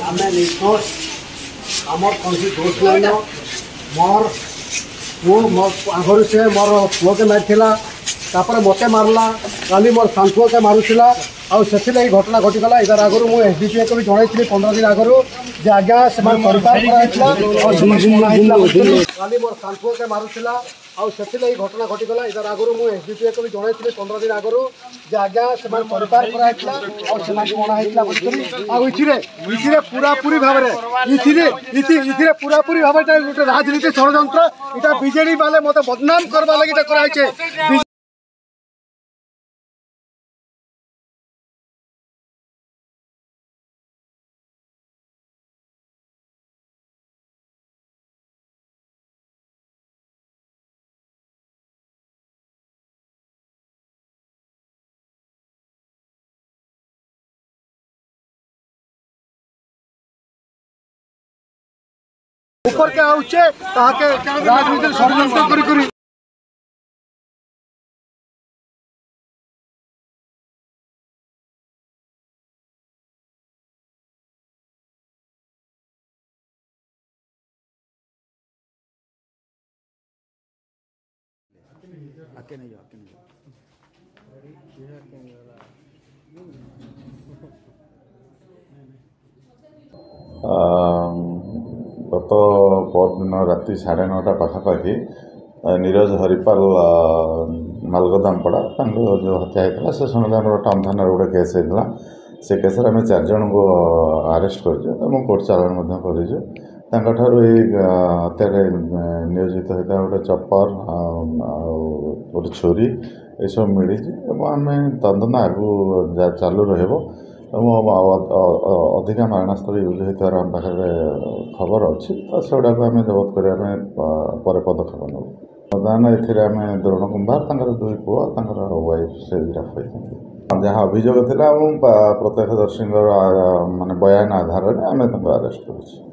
आम निर्दोष आमर कौन दोष नहीं मोर पुओ आगर से मोर पुओ के मारिला मत मारला काली मोर सांपुओ के मारूला आई घटना घटीगला यार आगु मुझे एसडीपीओ को भी जनई 15 दिन आगु जे आज्ञा से काली मोर सांपुओ के मारूला आई घटना घटीगला यार आगु मुझे एसडीपीओ को भी जनई 15 दिन आगु जे आज्ञा से परिवार कराइला पूरापूरी भाव में पूरापूरी भाव गोटे राजनीति षड्यंत्र इटा बीजेडी वाले मत बदनाम करवा लगी कराई। ऊपर के आउचे ताके राजनीति षड्यंत्र करी आके नहीं जाओ गत परदिन राति 9:30 पाखापाखि नीरज हरिपाल मालगोदामपड़ा जो हत्या होता से समय टाउन थाना गोटे केस होता से केस आम 4 जन को अरेस्ट कर कोर्ट चालान कर हत्या नियोजित होता गोटे चपर गोटे छुरी ये सब मिली आम तदन आगू चालू अधिका मारणास्त्र यूज होतार आम पाखे खबर अच्छी तो सेगुड़ा आम जबत करने पर पदक्षेप नब बर्तमान एम द्रोण कुंभार 2 पुआ वाइफ से गिरफ होती जहाँ अभियोग था प्रत्यक्षदर्शी माने बयान आधार में आम अरेस्ट कर।